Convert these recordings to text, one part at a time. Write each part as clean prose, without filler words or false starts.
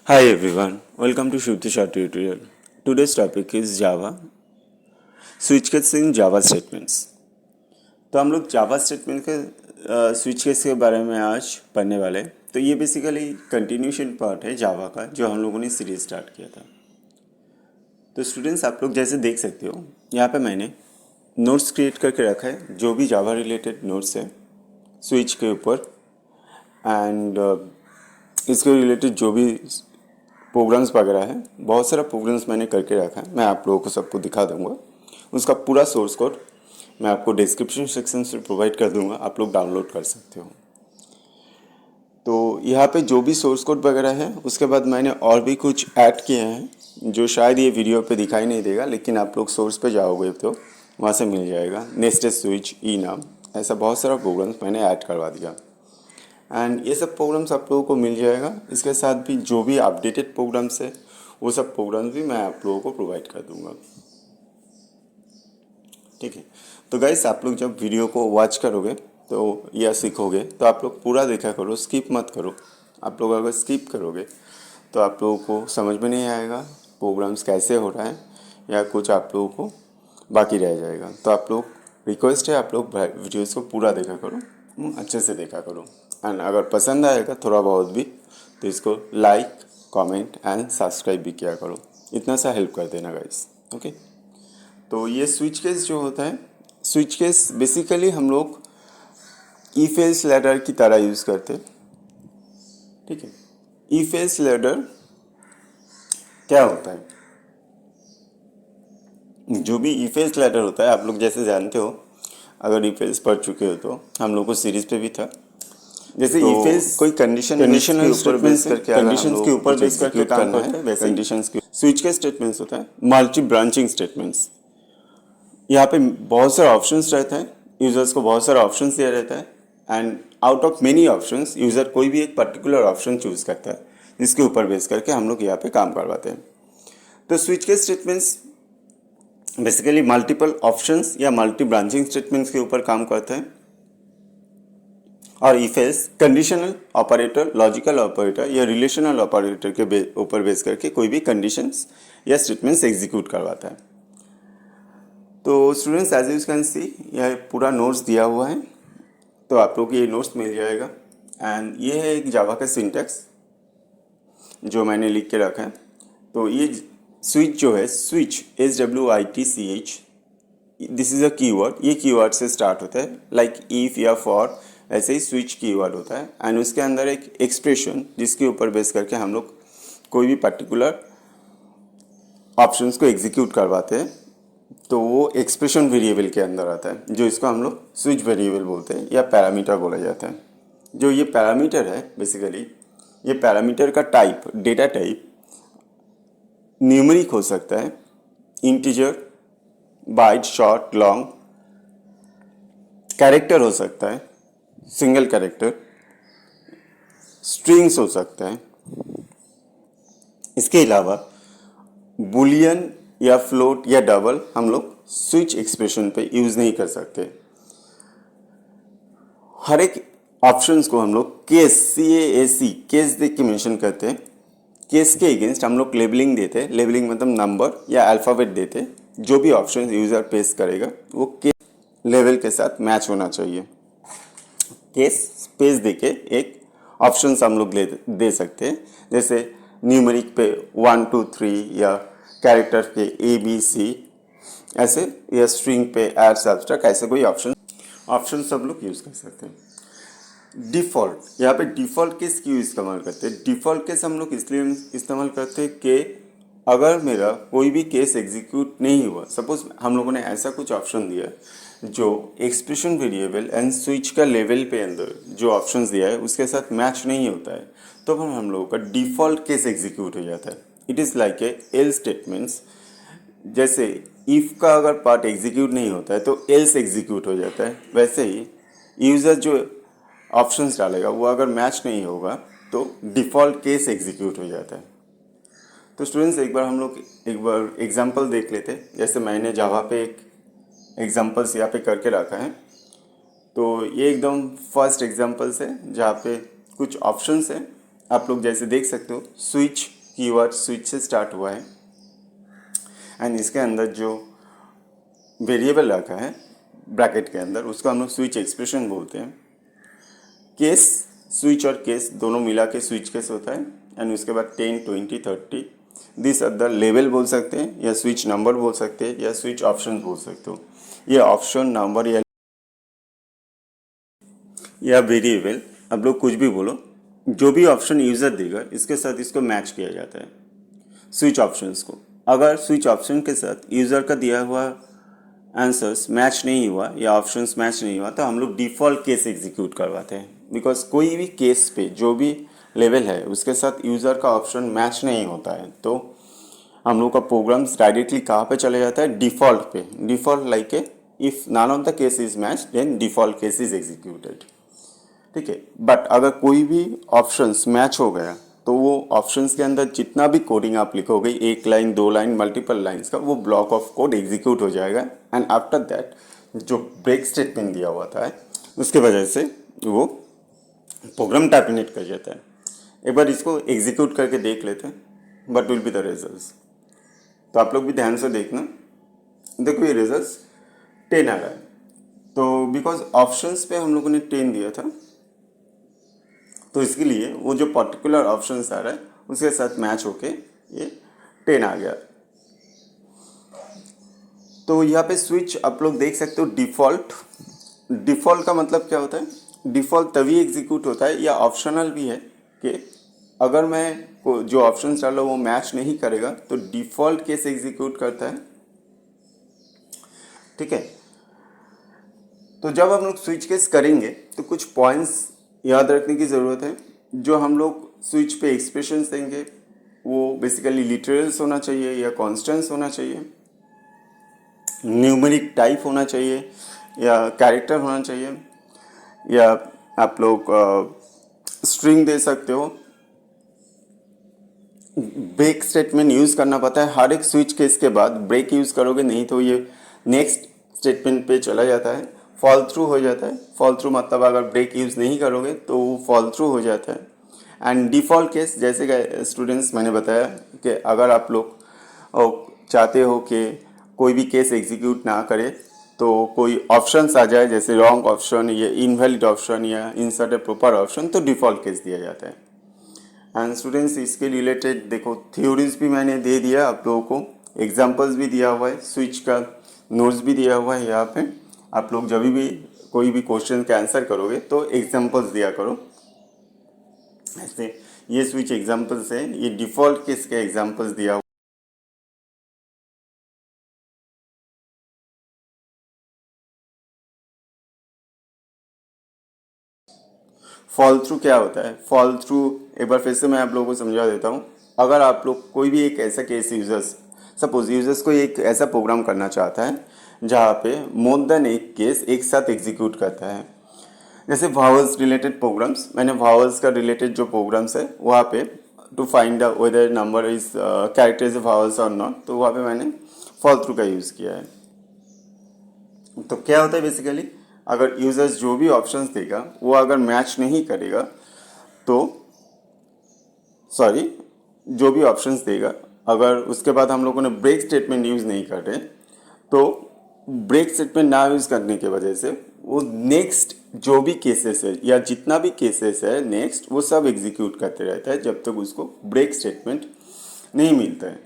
Hi everyone, welcome to Shruti Shah tutorial. Today's topic is Java. Switch case in Java statements. तो हम लोग जावा statement के switch case के बारे में आज पढ़ने वाले हैं। तो ये बेसिकली कंटिन्यूशन पार्ट है जावा का जो हम लोगों ने सीरीज स्टार्ट किया था। तो स्टूडेंट्स आप लोग जैसे देख सकते हो यहाँ पे मैंने नोट्स क्रिएट करके रखा है जो भी जावा रिलेटेड नोट्स है स्विच के ऊपर एंड इसके रिलेटेड जो भी प्रोग्राम्स वगैरह है, बहुत सारा प्रोग्राम्स मैंने करके रखा है। मैं आप लोगों को सबको दिखा दूंगा। उसका पूरा सोर्स कोड मैं आपको डिस्क्रिप्शन सेक्शन से प्रोवाइड कर दूंगा, आप लोग डाउनलोड कर सकते हो। तो यहाँ पे जो भी सोर्स कोड वगैरह है उसके बाद मैंने और भी कुछ ऐड किए हैं जो शायद ये वीडियो पे दिखाई नहीं देगा, लेकिन आप लोग सोर्स पे जाओगे तो वहाँ से मिल जाएगा। नेस्टेड स्विच, ई नाम, ऐसा बहुत सारा प्रोग्राम्स मैंने ऐड करवा दिया एंड ये सब प्रोग्राम्स आप लोगों को मिल जाएगा। इसके साथ भी जो भी अपडेटेड प्रोग्राम्स है वो सब प्रोग्राम्स भी मैं आप लोगों को प्रोवाइड कर दूंगा। ठीक है, तो गाइस आप लोग जब वीडियो को वॉच करोगे तो या सीखोगे तो आप लोग पूरा देखा करो, स्किप मत करो। आप लोग अगर स्किप करोगे तो आप लोगों को समझ में नहीं आएगा प्रोग्राम्स कैसे हो रहा है या कुछ आप लोगों को बाकी रह जाएगा। तो आप लोग रिक्वेस्ट है आप लोग वीडियोज़ को पूरा देखा करो, अच्छे से देखा करो एंड अगर पसंद आएगा थोड़ा बहुत भी तो इसको लाइक, कमेंट एंड सब्सक्राइब भी किया करो। इतना सा हेल्प कर देना गाइस। ओके, तो ये स्विच केस जो होता है, स्विच केस बेसिकली हम लोग इफ एल्स लैडर की तरह यूज़ करते हैं। ठीक है, इफ एल्स लैडर क्या होता है? जो भी इफ एल्स लैडर होता है आप लोग जैसे जानते हो, अगर इफ एल्स पढ़ चुके हो तो हम लोग को सीरीज पे भी था। जैसे तो इफ एल्स कोई कंडीशन कंडीशनल के ऊपर बेस करके अगर हम कंडीशंस के लोग ऊपर कुछ बेस करके एग्जीक्यूट काम करना करते है हैं। वैसे कंडीशंस के स्विच के स्टेटमेंट्स होता है मल्टी ब्रांचिंग स्टेटमेंट्स। यहाँ पे बहुत सारे ऑप्शंस रहते हैं, यूजर्स को बहुत सारा ऑप्शंस दिया रहता है and out of many options user कोई भी एक पर्टिकुलर ऑप्शन चूज करता है जिसके ऊपर बेस करके हम लोग यहाँ पे काम करवाते हैं। तो स्विच के स्टेटमेंट्स बेसिकली मल्टीपल ऑप्शंस या मल्टी ब्रांचिंग स्टेटमेंट्स के ऊपर काम करते हैं। और if else conditional operator, logical operator या रिलेशनल ऑपरेटर के ऊपर बेस करके कोई भी कंडीशंस या स्टेटमेंट्स एग्जीक्यूट करवाता है। तो students as you can see यह पूरा नोट्स दिया हुआ है, तो आप लोग को ये नोट्स मिल जाएगा एंड ये है एक जावा का सिंटैक्स जो मैंने लिख के रखा है। तो ये स्विच जो है, switch SWITCH, this is a keyword. ये कीवर्ड से स्टार्ट होता है, लाइक इफ या फॉर, ऐसे ही स्विच कीवर्ड होता है एंड उसके अंदर एक एक्सप्रेशन जिसके ऊपर बेस करके हम लोग कोई भी पर्टिकुलर ऑप्शंस को एग्जीक्यूट करवाते हैं। तो वो एक्सप्रेशन वेरिएबल के अंदर आता है, जो इसको हम लोग स्विच वेरिएबल बोलते हैं या पैरामीटर बोला जाता है। जो ये पैरामीटर है बेसिकली, ये पैरामीटर का टाइप, डेटा टाइप न्यूमेरिक हो सकता है, integer, byte, short, long, character हो सकता है, सिंगल कैरेक्टर, स्ट्रिंग्स हो सकता है। इसके अलावा बुलियन या फ्लोट या डबल हम लोग स्विच एक्सप्रेशन पे यूज़ नहीं कर सकते। हर एक ऑप्शंस को हम लोग केस, CASE, केस देख के मेंशन करते हैं। केस के अगेंस्ट हम लोग लेबलिंग देते हैं। लेबलिंग मतलब नंबर या अल्फ़ाबेट देते हैं। जो भी ऑप्शन यूज़र पेश करेगा वो केस लेवल के साथ मैच होना चाहिए। केस स्पेस देके एक ऑप्शन हम लोग दे सकते हैं, जैसे न्यूमेरिक पे 1 2 3 या कैरेक्टर पे ABC ऐसे, या स्ट्रिंग पे एड सब्सट्रैक्ट, ऐसे कोई ऑप्शन सब लोग यूज़ कर सकते हैं। डिफ़ॉल्ट, यहाँ पे डिफ़ॉल्ट केस क्यों इस्तेमाल करते हैं? डिफ़ॉल्ट केस हम लोग इसलिए इस्तेमाल करते हैं कि अगर मेरा कोई भी केस एग्जीक्यूट नहीं हुआ, सपोज हम लोगों ने ऐसा कुछ ऑप्शन दिया जो एक्सप्रेशन वेरिएबल एंड स्विच का लेवल पे अंदर जो ऑप्शंस दिया है उसके साथ मैच नहीं होता है, तो फिर हम लोगों का डिफ़ॉल्ट केस एग्जीक्यूट हो जाता है। It is like A L statements. जैसे इफ़ का अगर पार्ट एग्जीक्यूट नहीं होता है तो एल्स एग्जीक्यूट हो जाता है, वैसे ही यूज़र जो ऑप्शंस डालेगा वो अगर मैच नहीं होगा तो डिफ़ॉल्ट केस एग्जीक्यूट हो जाता है। तो स्टूडेंट्स एक बार एग्जांपल देख लेते हैं। जैसे मैंने जावा पे एक एग्जांपल्स यहाँ पे करके रखा है। तो ये एकदम फर्स्ट एग्जांपल्स है जहाँ पे कुछ ऑप्शंस हैं। आप लोग जैसे देख सकते हो, स्विच कीवर्ड स्विच से स्टार्ट हुआ है एंड इसके अंदर जो वेरिएबल रखा है ब्रैकेट के अंदर उसको हम लोग स्विच एक्सप्रेशन बोलते हैं। केस स्विच और केस दोनों मिला के स्विच केस होता है एंड उसके बाद 10, 20, 30 दिस अदर लेवल बोल सकते हैं या स्विच नंबर बोल सकते हैं या स्विच ऑप्शन बोल सकते हो। ये ऑप्शन नंबर या वेरिएबल आप लोग कुछ भी बोलो, जो भी ऑप्शन यूज़र देगा इसके साथ इसको मैच किया जाता है स्विच ऑप्शंस को। अगर स्विच ऑप्शन के साथ यूज़र का दिया हुआ आंसर्स मैच नहीं हुआ या ऑप्शंस मैच नहीं हुआ तो हम लोग डिफ़ॉल्ट केस एग्जीक्यूट करवाते हैं। बिकॉज कोई भी केस पे जो भी लेवल है उसके साथ यूज़र का ऑप्शन मैच नहीं होता है तो हम लोग का प्रोग्राम्स डायरेक्टली कहाँ पे चले जाता है, डिफ़ॉल्ट पे। Default like a if none of the case is match then default case is executed. ठीक है, बट अगर कोई भी ऑप्शंस मैच हो गया तो वो ऑप्शंस के अंदर जितना भी कोडिंग आप लिखोगे, 1 लाइन 2 लाइन मल्टीपल लाइंस का, वो ब्लॉक ऑफ कोड एग्जीक्यूट हो जाएगा एंड आफ्टर दैट जो ब्रेक स्टेटमेंट दिया हुआ था उसके वजह से वो प्रोग्राम टर्मिनेट कर जाता है। एक बार इसको एग्जीक्यूट करके देख लेते हैं what will be the results. तो आप लोग भी ध्यान से देखना। देखो ये रिजल्ट्स 10 आ रहा है तो बिकॉज ऑप्शंस पे हम लोगों ने 10 दिया था तो इसके लिए वो जो पर्टिकुलर ऑप्शंस आ रहा है उसके साथ मैच होके ये 10 आ गया। तो यहाँ पे स्विच आप लोग देख सकते हो डिफ़ॉल्ट। डिफ़ॉल्ट का मतलब क्या होता है, डिफ़ॉल्ट तभी एग्जीक्यूट होता है या ऑप्शनल भी है कि अगर मैं जो ऑप्शंस डालो वो मैच नहीं करेगा तो डिफ़ॉल्ट केस एग्जीक्यूट करता है। ठीक है, तो जब हम लोग स्विच केस करेंगे तो कुछ पॉइंट्स याद रखने की ज़रूरत है। जो हम लोग स्विच पे एक्सप्रेशंस देंगे वो बेसिकली लिटरल्स होना चाहिए या कॉन्स्टेंट्स होना चाहिए, न्यूमेरिक टाइप होना चाहिए या कैरेक्टर होना चाहिए, या आप लोग स्ट्रिंग दे सकते हो। ब्रेक स्टेटमेंट यूज़ करना पड़ता है हर एक स्विच केस के बाद। ब्रेक यूज़ करोगे नहीं तो ये नेक्स्ट स्टेटमेंट पे चला जाता है, फॉल थ्रू हो जाता है। फॉल थ्रू मतलब अगर ब्रेक यूज़ नहीं करोगे तो वो फॉल थ्रू हो जाता है। एंड डिफ़ॉल्ट केस जैसे स्टूडेंट्स मैंने बताया कि अगर आप लोग चाहते हो कि कोई भी केस एग्जीक्यूट ना करे तो कोई ऑप्शंस आ जाए जैसे रॉन्ग ऑप्शन या इनवैलिड ऑप्शन या इंसर्ट ए प्रॉपर ऑप्शन तो डिफ़ॉल्ट केस दिया जाता है। एंड स्टूडेंट्स इसके रिलेटेड देखो थ्योरीज भी मैंने दे दिया आप लोगों को, एग्जांपल्स भी दिया हुआ है, स्विच का नोट्स भी दिया हुआ है यहाँ पे। आप लोग जब भी कोई भी क्वेश्चन का आंसर करोगे तो एग्जांपल्स दिया करो। ऐसे ये स्विच एग्जांपल्स है, ये डिफ़ॉल्ट केस के एग्जांपल्स दिया हुआ। फॉल थ्रू क्या होता है? फॉल थ्रू एक बार फिर से मैं आप लोगों को समझा देता हूँ। अगर आप लोग कोई भी एक ऐसा केस यूजर्स, सपोज यूजर्स को एक ऐसा प्रोग्राम करना चाहता है जहाँ पे मोर देन एक केस एक साथ एग्जीक्यूट करता है, जैसे वावल्स रिलेटेड प्रोग्राम्स, मैंने वावल्स का रिलेटेड जो प्रोग्राम्स है वहाँ पे to find the whether number is character is vowels और नॉट, तो वहाँ पे मैंने फॉल थ्रू का यूज़ किया है। तो क्या होता है बेसिकली, अगर यूजर्स जो भी ऑप्शंस देगा वो अगर मैच नहीं करेगा तो सॉरी जो भी ऑप्शंस देगा अगर उसके बाद हम लोगों ने ब्रेक स्टेटमेंट यूज़ नहीं कर रहे तो ब्रेक स्टेटमेंट ना यूज़ करने की वजह से वो नेक्स्ट जो भी केसेस है या जितना भी केसेस है नेक्स्ट वो सब एग्जीक्यूट करते रहता है जब तक उसको ब्रेक स्टेटमेंट नहीं मिलता है।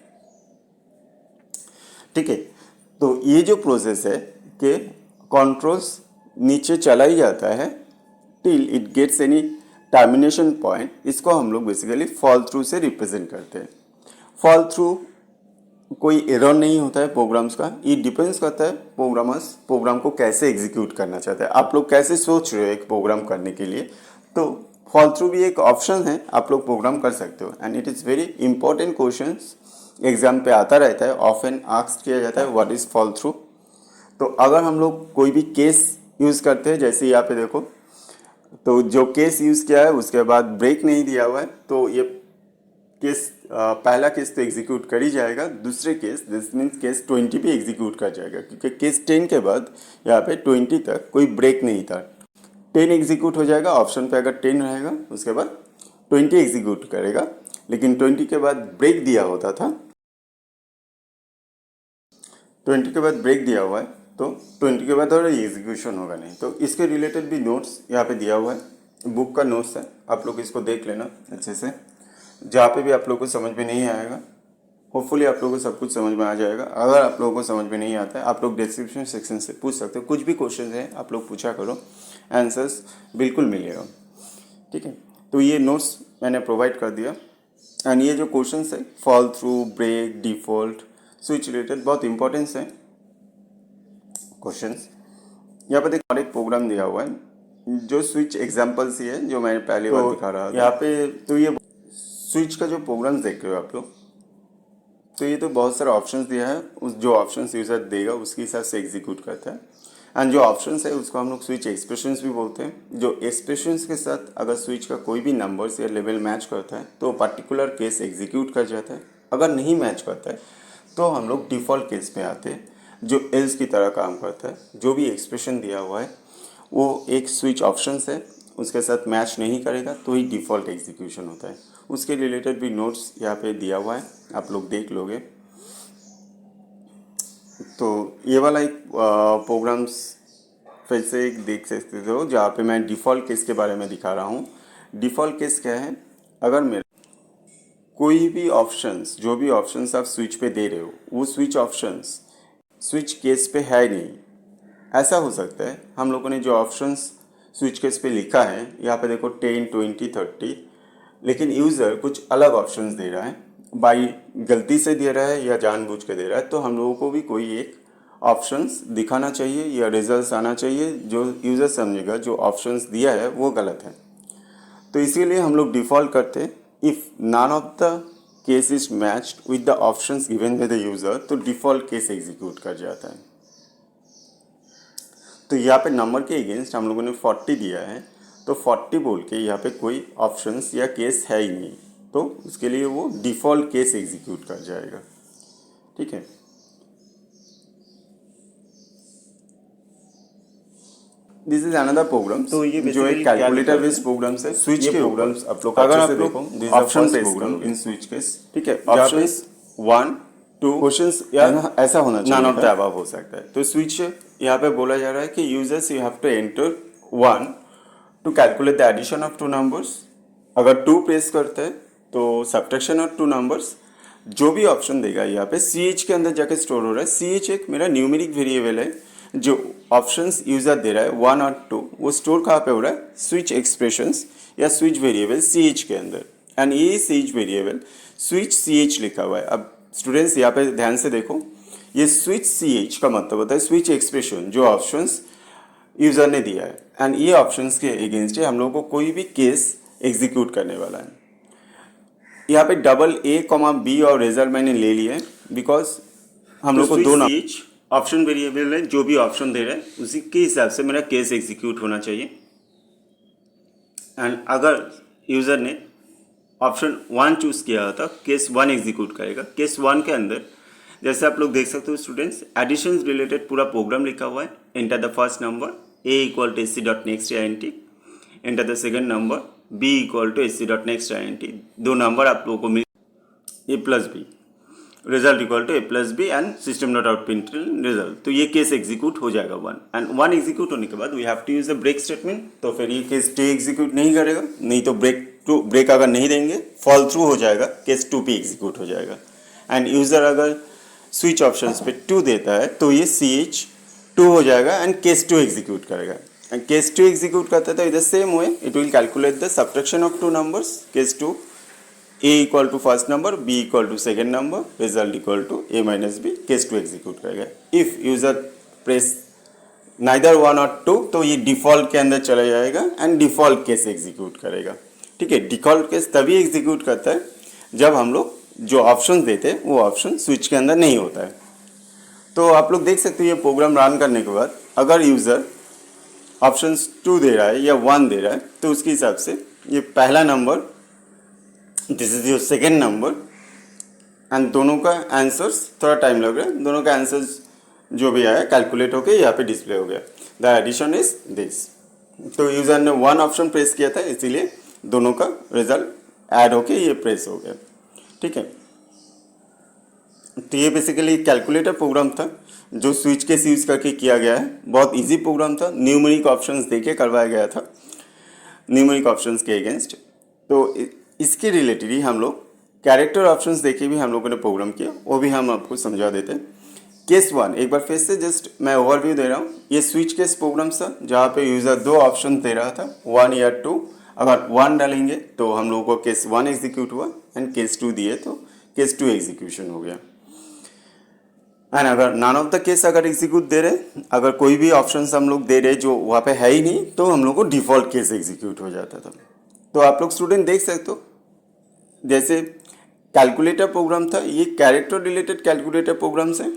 ठीक है, तो ये जो प्रोसेस है कि कंट्रोल्स नीचे चला ही जाता है till it gets any termination point, इसको हम लोग बेसिकली फॉल थ्रू से रिप्रेजेंट करते हैं। फॉल थ्रू कोई एरर नहीं होता है प्रोग्राम्स का, ये डिपेंड्स करता है प्रोग्रामर्स प्रोग्राम को कैसे एग्जीक्यूट करना चाहते हैं, आप लोग कैसे सोच रहे हो एक प्रोग्राम करने के लिए। तो फॉल थ्रू भी एक ऑप्शन है, आप लोग प्रोग्राम कर सकते हो and it is very important question exam पे आता रहता है, ऑफन आस्क्ड किया जाता है व्हाट इज़ फॉल थ्रू। तो अगर हम लोग कोई भी केस यूज़ करते हैं जैसे यहाँ पे देखो, तो जो केस यूज़ किया है उसके बाद ब्रेक नहीं दिया हुआ है तो ये केस पहला केस तो एग्जीक्यूट कर ही जाएगा, दूसरे केस दिस मीन्स केस 20 भी एग्जीक्यूट कर जाएगा क्योंकि केस 10 के बाद यहाँ पे 20 तक कोई ब्रेक नहीं था। 10 एग्जीक्यूट हो जाएगा, ऑप्शन पे अगर 10 रहेगा उसके बाद 20 एग्जीक्यूट करेगा लेकिन 20 के बाद ब्रेक दिया होता था, 20 के बाद ब्रेक दिया हुआ है, तो 20 के बाद और एग्जीक्यूशन होगा नहीं। तो इसके रिलेटेड भी नोट्स यहाँ पे दिया हुआ है, बुक का नोट्स है, आप लोग इसको देख लेना अच्छे से। जहाँ पे भी आप लोग को समझ में नहीं आएगा, होपफुली आप लोगों को सब कुछ समझ में आ जाएगा। अगर आप लोगों को समझ में नहीं आता है, आप लोग डिस्क्रिप्शन सेक्शन से पूछ सकते हो, कुछ भी क्वेश्चन है आप लोग पूछा करो, आंसर्स बिल्कुल मिलेगा, ठीक है। तो ये नोट्स मैंने प्रोवाइड कर दिया। एंड ये जो क्वेश्चंस है, fall through, break, default, switch related बहुत इंपॉर्टेंस है क्वेश्चंस। यहाँ पे देखो और एक प्रोग्राम दिया हुआ है जो स्विच एग्जाम्पल्स ही है, जो मैंने पहली बार दिखा रहा था यहाँ पे। तो ये स्विच का जो प्रोग्राम देख रहे हो आप लोग, तो ये तो बहुत सारे ऑप्शंस दिया है, उस जो ऑप्शंस यूज़र देगा उसके हिसाब से एग्जीक्यूट करता है। एंड जो ऑप्शंस है उसको हम लोग स्विच एक्सप्रेशंस भी बोलते हैं। जो एक्सप्रेशंस के साथ अगर स्विच का कोई भी नंबर्स या लेवल मैच करता है तो पर्टिकुलर केस एग्जीक्यूट कर जाता है। अगर नहीं मैच करता है तो हम लोग डिफ़ॉल्ट केस में आते हैं, जो एल्स की तरह काम करता है। जो भी एक्सप्रेशन दिया हुआ है वो एक स्विच ऑप्शंस है, उसके साथ मैच नहीं करेगा तो ही डिफ़ॉल्ट एग्जीक्यूशन होता है। उसके रिलेटेड भी नोट्स यहाँ पे दिया हुआ है, आप लोग देख लोगे। तो ये वाला एक प्रोग्राम्स फिर से एक देख सकते हो, जहाँ पे मैं डिफ़ॉल्ट केस के बारे में दिखा रहा हूँ। डिफ़ॉल्ट केस क्या है, अगर मेरा कोई भी ऑप्शंस, जो भी ऑप्शंस आप स्विच पे दे रहे हो, वो स्विच ऑप्शंस स्विच केस पे है नहीं। ऐसा हो सकता है हम लोगों ने जो ऑप्शंस स्विच केस पे लिखा है, यहाँ पे देखो 10, 20, 30, लेकिन यूज़र कुछ अलग ऑप्शंस दे रहा है, बाई गलती से दे रहा है या जानबूझ के दे रहा है। तो हम लोगों को भी कोई एक ऑप्शंस दिखाना चाहिए या रिजल्ट्स आना चाहिए जो यूज़र समझेगा जो ऑप्शंस दिया है वो गलत है। तो इसीलिए हम लोग डिफ़ॉल्ट करते हैं, if none of the case is matched with the options given by the user, तो डिफ़ॉल्ट केस एग्जीक्यूट कर जाता है। तो यहाँ पे नंबर के अगेंस्ट हम लोगों ने 40 दिया है, तो 40 बोल के यहाँ पे कोई ऑप्शंस या केस है ही नहीं, तो उसके लिए वो डिफ़ॉल्ट केस एग्जीक्यूट कर जाएगा, ठीक है। दिस इज अनदर प्रोग्राम, तो ये जो एक कैलकुलेटर बेस्ड प्रोग्राम्स है, स्विच के प्रोग्राम्स। आप लोग अगर आप लोग ऑप्शन प्रोग्राम इन स्विच केस, ठीक है, ऑप्शंस 1 2 क्वेश्चंस या ऐसा होना चाहिए, नन ऑफ द अबव हो सकता है। तो स्विच यहाँ पे बोला जा रहा है कि users you have to enter 1 to calculate the addition of two numbers. अगर 2 प्रेस करते हैं तो सब्ट्रैक्शन ऑफ टू नंबर्स। जो भी ऑप्शन देगा यहाँ पे CH के अंदर जाके स्टोर हो रहा है। CH एक मेरा न्यूमेरिक वेरिएबल है, जो ऑप्शंस यूजर दे रहा है 1 और 2, वो स्टोर कहाँ पे हो रहा है, स्विच एक्सप्रेशंस या स्विच वेरिएबल CH के अंदर। एंड ये स्विच वेरिएबल स्विच CH लिखा हुआ है। अब स्टूडेंट्स यहाँ पे ध्यान से देखो, ये स्विच CH का मतलब होता है स्विच एक्सप्रेशन, जो ऑप्शंस यूजर ने दिया है। एंड ये ऑप्शंस के अगेंस्ट हम लोगों को कोई भी केस एग्जीक्यूट करने वाला है। यहाँ पे डबल A, B और रिजल्ट मैंने ले लिए बिकॉज हम लोग को दो ऑप्शन वेरिएबल है, जो भी ऑप्शन दे रहे हैं उसी के हिसाब से मेरा केस एग्जीक्यूट होना चाहिए। एंड अगर यूज़र ने ऑप्शन 1 चूज़ किया होता, केस 1 एग्जीक्यूट करेगा। केस 1 के अंदर जैसे आप लोग देख सकते हो स्टूडेंट्स, एडिशन रिलेटेड पूरा प्रोग्राम लिखा हुआ है। Enter the first number A=SC.NEXT enter the second number B=SC.NEXT। दो नंबर आप लोगों को मिल A+B, result A+B and system dot out print result. तो ये केस एग्जीक्यूट हो जाएगा 1, एंड 1 एग्जीक्यूट होने के बाद we have to use the break statement. तो फिर ये केस 2 एग्जीक्यूट नहीं करेगा, नहीं तो ब्रेक अगर नहीं देंगे फॉल थ्रू हो जाएगा, केस 2 पे एग्जीक्यूट हो जाएगा। एंड यूजर अगर स्विच ऑप्शंस पे 2 देता है तो ये CH 2 हो जाएगा एंड केस 2 एग्जीक्यूट करेगा। एंड केस 2 एग्जीक्यूट करता है तो in the same way it will calculate the subtraction of 2 numbers. Case 2 A= first number, B= second number, result A-B, case 2 execute करेगा। इफ यूजर प्रेस नाइदर 1 और 2 तो ये default के अंदर चला जाएगा एंड डिफॉल्ट केस एग्जीक्यूट करेगा, ठीक है। डिफॉल्ट केस तभी एग्जीक्यूट करता है जब हम लोग जो ऑप्शन देते हैं वो ऑप्शन स्विच के अंदर नहीं होता है। तो आप लोग देख सकते हो ये प्रोग्राम रन करने के बाद अगर यूज़र ऑप्शन 2 दे रहा है या 1 दे रहा है तो उसके हिसाब से ये पहला number, this is your second number, and दोनों का आंसर्स थोड़ा टाइम लग रहा है, दोनों का आंसर्स जो भी आया कैलकुलेट होके यहाँ पे डिस्प्ले हो गया। The addition is this. तो यूज़र ने 1 ऑप्शन प्रेस किया था इसीलिए दोनों का रिजल्ट ऐड होके ये प्रेस हो गया, ठीक है। तो ये बेसिकली कैलकुलेटर प्रोग्राम था जो स्विच केस यूज करके किया गया है। बहुत इजी प्रोग्राम था, न्यूमेरिक ऑप्शंस देके करवाया गया था, न्यूमेरिक ऑप्शंस के अगेंस्ट। तो इसके रिलेटेड ही हम लोग कैरेक्टर ऑप्शंस देके भी हम लोगों ने प्रोग्राम किया, वो भी हम आपको समझा देते हैं। केस 1 एक बार फिर से जस्ट मैं ओवरव्यू दे रहा हूँ। ये स्विच केस प्रोग्राम था जहाँ पे यूज़र दो ऑप्शन दे रहा था, 1 या 2। अगर 1 डालेंगे तो हम लोगों को केस 1 एग्जीक्यूट हुआ, एंड केस 2 दिए तो केस 2 एग्जीक्यूशन हो गया। एंड अगर नन ऑफ द केस अगर एग्जीक्यूट दे रहे, अगर कोई भी ऑप्शन हम लोग दे रहे जो वहाँ पे है ही नहीं, तो हम लोग को डिफॉल्ट केस एग्जीक्यूट हो जाता था। तो आप लोग स्टूडेंट देख सकते हो, जैसे कैलकुलेटर प्रोग्राम था, ये कैरेक्टर रिलेटेड कैलकुलेटर प्रोग्राम्स है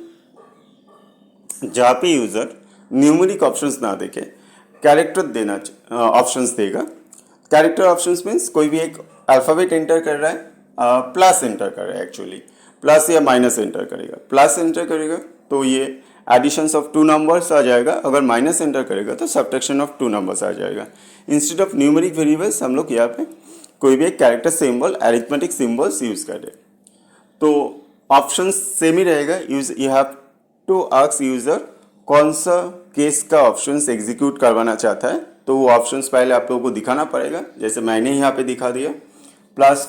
जहाँ पे यूज़र न्यूमेरिक ऑप्शंस ना देके कैरेक्टर देना ऑप्शंस देगा। कैरेक्टर ऑप्शंस मीन्स कोई भी एक अल्फ़ाबेट एंटर कर रहा है, प्लस एंटर कर रहा है, एक्चुअली प्लस या माइनस एंटर करेगा। प्लस एंटर करेगा तो ये एडिशंस ऑफ 2 नंबर्स आ जाएगा, अगर माइनस एंटर करेगा तो सब्ट्रैक्शन ऑफ 2 नंबर्स आ जाएगा। इंस्टेड ऑफ न्यूमेरिक वेरिएबल्स हम लोग यहाँ पे कोई भी एक character symbol, arithmetic symbols use करें। तो ऑप्शन सेम ही रहेगा, you have to ask user कौन सा केस का ऑप्शंस एग्जीक्यूट करवाना चाहता है, तो वो ऑप्शंस पहले आप लोगों को दिखाना पड़ेगा। जैसे मैंने यहाँ पे दिखा दिया, plus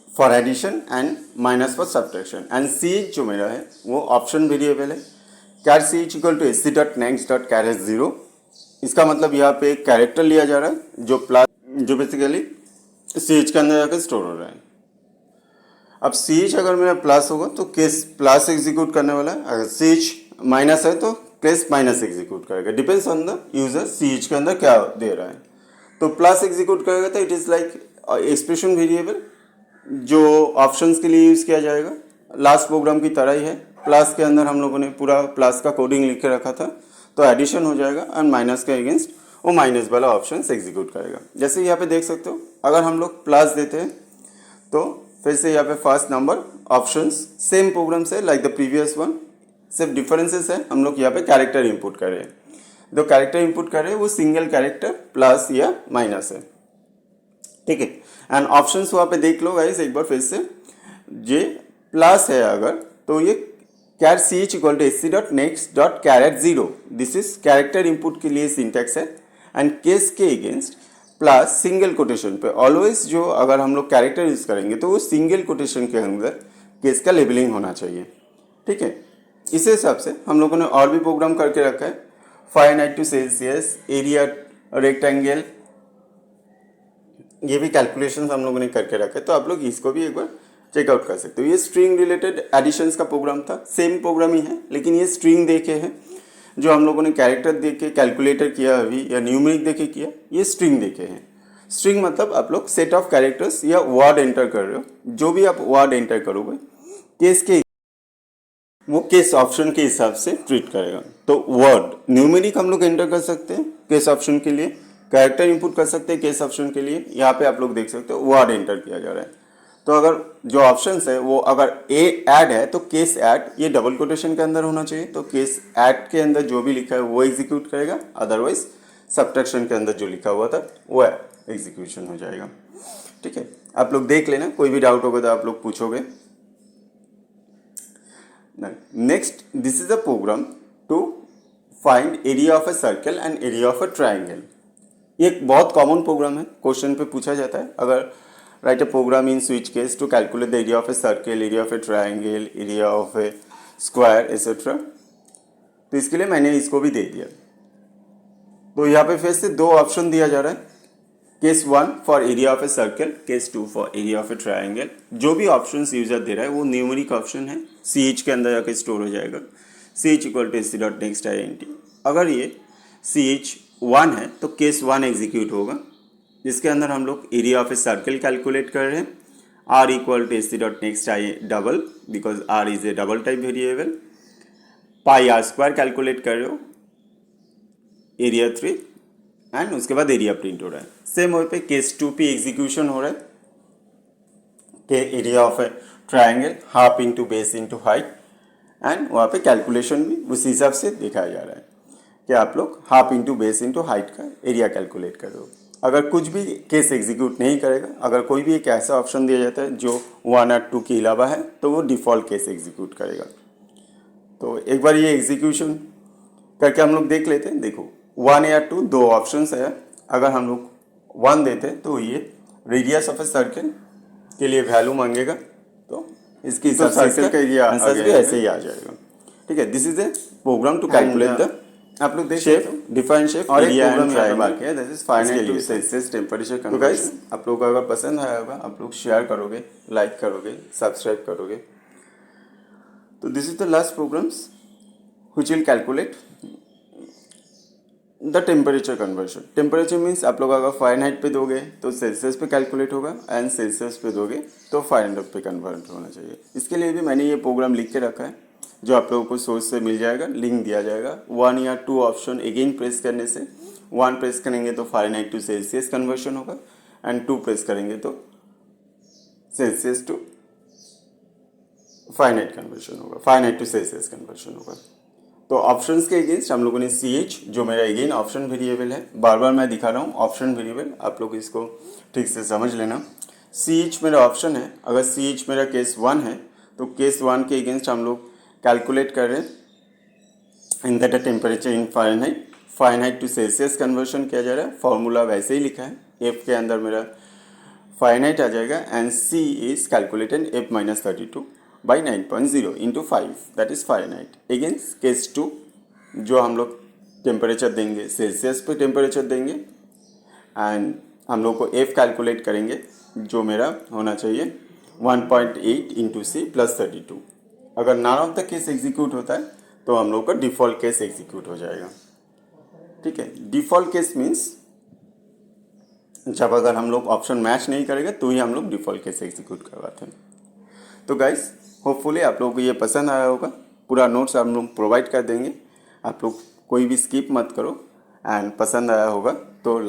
for addition and minus for subtraction. And c जो मेरा है वो ऑप्शन वेरिएबल है, char c H equal to S C dot next dot char at 0। इसका मतलब यहाँ पे एक कैरेक्टर लिया जा रहा है जो प्लस, जो बेसिकली सी एच के अंदर जाकर स्टोर हो रहा है। अब सी एच अगर मेरा प्लस होगा तो केस प्लस एग्जीक्यूट करने वाला है, अगर सी एच माइनस है तो केस माइनस एग्जीक्यूट करेगा, depends on the user C H के अंदर क्या दे रहा है। तो प्लस एग्जीक्यूट करेगा तो it is like expression variable जो ऑप्शंस के लिए यूज़ किया जाएगा, लास्ट प्रोग्राम की तरह ही है। प्लस के अंदर हम लोगों ने पूरा प्लस का कोडिंग लिख के रखा था, तो एडिशन हो जाएगा एंड माइनस के अगेंस्ट वो माइनस वाला ऑप्शन एग्जीक्यूट करेगा। जैसे यहाँ पे देख सकते हो, अगर हम लोग प्लस देते हैं तो फिर से यहाँ पे first number options same programme से लाइक द प्रीवियस वन, सिर्फ डिफरेंसेस है। हम लोग यहाँ पे कैरेक्टर इनपुट कर रहे हैं, जो कैरेक्टर इनपुट कर रहे हैं वो सिंगल कैरेक्टर प्लस या माइनस है, ठीक है। एंड ऑप्शंस वहाँ पे देख लो गाइस एक बार फिर से, जे प्लस है अगर तो ये char c H equal to S C dot next dot char at 0, this is character input के लिए सिंटैक्स है। एंड केस के अगेंस्ट प्लस सिंगल कोटेशन पे ऑलवेज जो अगर हम लोग कैरेक्टर यूज करेंगे तो वो सिंगल कोटेशन के अंदर केस का लेबलिंग होना चाहिए, ठीक है। इस हिसाब से हम लोगों ने और भी प्रोग्राम करके रखा है, Fahrenheit to Celsius, area rectangle, ये भी कैलकुलेशंस हम लोगों ने करके रखा है, तो आप लोग इसको भी एक बार चेकआउट कर सकते हो। ये स्ट्रिंग रिलेटेड एडिशंस का प्रोग्राम था, सेम प्रोग्राम ही है, लेकिन ये स्ट्रिंग देके है। जो हम लोगों ने कैरेक्टर देके कैलकुलेटर किया अभी या न्यूमेरिक देके किया, ये स्ट्रिंग देके हैं। स्ट्रिंग मतलब आप लोग सेट ऑफ कैरेक्टर्स या वर्ड एंटर कर रहे हो, जो भी आप वर्ड एंटर करोगे केस के वो केस ऑप्शन के हिसाब से ट्रीट करेगा। तो वर्ड न्यूमेरिक हम लोग एंटर कर सकते हैं केस ऑप्शन के लिए, कैरेक्टर इनपुट कर सकते हैं केस ऑप्शन के लिए। यहाँ पे आप लोग देख सकते हो वर्ड एंटर किया जा रहा है। तो अगर जो ऑप्शंस है वो अगर ए ऐड है तो केस ऐड ये डबल कोटेशन के अंदर होना चाहिए, तो केस ऐड के अंदर जो भी लिखा है वो एग्जीक्यूट करेगा, अदरवाइज सब्ट्रैक्शन के अंदर जो लिखा हुआ था वो एग्जीक्यूशन हो जाएगा, ठीक है। आप लोग देख लेना, कोई भी डाउट होगा तो आप लोग पूछोगे। Next, this is a program to find area of a circle and area of a triangle. ये एक बहुत कॉमन प्रोग्राम है, क्वेश्चन पे पूछा जाता है। अगर write a program in switch case to calculate the area of a circle, area of a triangle, area of a square, etc. तो इसके लिए मैंने इसको भी दे दिया। तो यहाँ पे फिर से दो ऑप्शन दिया जा रहा है, case 1 for area of a circle, case 2 for area of A triangle. जो भी ऑप्शन यूजर दे रहा है वो न्यूमेरिक ऑप्शन है, सी एच के अंदर जाकर स्टोर हो जाएगा, C H equal to S C dot next I N T. अगर ये सी एच 1 है तो केस 1 एग्जीक्यूट होगा, जिसके अंदर हम लोग area of a circle calculate कर रहे हैं, R equal to S C dot next I double, because R is a double type variable, pi R square calculate कर रहे हो, एरिया 3, एंड उसके बाद एरिया प्रिंट हो रहा है। सेम वहीं पे केस 2 पे एग्जीक्यूशन हो रहा है कि area of A triangle half into base into height, and वहाँ पे कैलकुलेशन भी उस हिसाब से दिखाया जा रहा है कि आप लोग half into base into height का एरिया कैलकुलेट कर रहे हो। अगर कुछ भी केस एग्जीक्यूट नहीं करेगा, अगर कोई भी एक ऐसा ऑप्शन दिया जाता है जो 1 और 2 के अलावा है, तो वो डिफ़ॉल्ट केस एग्जीक्यूट करेगा। तो एक बार ये एग्जीक्यूशन करके हम लोग देख लेते हैं। देखो 1 या 2 दो ऑप्शंस है। अगर हम लोग 1 देते हैं तो ये रेडियस ऑफ ए सर्कल के लिए वैल्यू मांगेगा, तो इसके हिसाब से इसका आंसर भी ऐसे ही आ जाएगा। ठीक है, this is a program to calculate the आप लोग देख शेप, डिफाइन शेप, और एक एरिया एंड प्रोग्राम यहाँ पे ट्रायंगल। मार्क किया, this is finite to Celsius temperature तो कन्वर्जन। गाइस आप लोगों को अगर पसंद आया होगा आप लोग शेयर करोगे, लाइक करोगे, सब्सक्राइब करोगे। तो this is the last programs which will calculate the temperature conversion. Temperature means आप लोग अगर फ़ारेनहाइट पे दोगे तो सेल्सियस पे कैलकुलेट होगा, एंड सेल्सियस पे दोगे तो फ़ारेनहाइट पे कन्वर्ट होना चाहिए। इसके लिए भी मैंने ये प्रोग्राम लिख के रखा है, जो आप लोगों को सोर्स से मिल जाएगा, लिंक दिया जाएगा। 1 या 2 ऑप्शन अगेन प्रेस करने से, 1 प्रेस करेंगे तो फ़ारेनहाइट टू सेल्सियस कन्वर्शन होगा, एंड 2 प्रेस करेंगे तो सेल्सियस टू फ़ारेनहाइट कन्वर्शन होगा, फ़ारेनहाइट टू सेल्सियस कन्वर्शन होगा। तो ऑप्शंस के अगेंस्ट हम लोगों ने CH, जो मेरा अगेन ऑप्शन वेरिएबल है, बार बार मैं दिखा रहा हूँ ऑप्शन वेरिएबल, आप लोग इसको ठीक से समझ लेना। CH मेरा ऑप्शन है। अगर CH मेरा केस 1 है तो केस 1 के अगेंस्ट हम लोग कैलकुलेट कर रहे हैं in that temperature in Fahrenheit, Fahrenheit to Celsius conversion किया जा रहा है। फॉर्मूला वैसे ही लिखा है, F के अंदर मेरा फ़ारेनहाइट आ जाएगा, and C is calculated F-32 by 9.0 into 5, that is Fahrenheit. Against case 2 जो हम लोग टेम्परेचर देंगे, सेल्सियस पे टेम्परेचर देंगे, एंड हम लोग को F कैलकुलेट करेंगे जो मेरा होना चाहिए 1.8 इंटू C प्लस 32। अगर none of the case execute होता है तो हम लोग का डिफ़ॉल्ट केस एग्जीक्यूट हो जाएगा। ठीक है, डिफ़ॉल्ट केस मीन्स जब अगर हम लोग ऑप्शन मैच नहीं करेगा तो ही हम लोग डिफ़ॉल्ट केस एग्जीक्यूट करवाते हैं। तो गाइस होपफुली आप लोगों को ये पसंद आया होगा। पूरा नोट्स हम लोग प्रोवाइड कर देंगे, आप लोग कोई भी स्किप मत करो, एंड पसंद आया होगा तो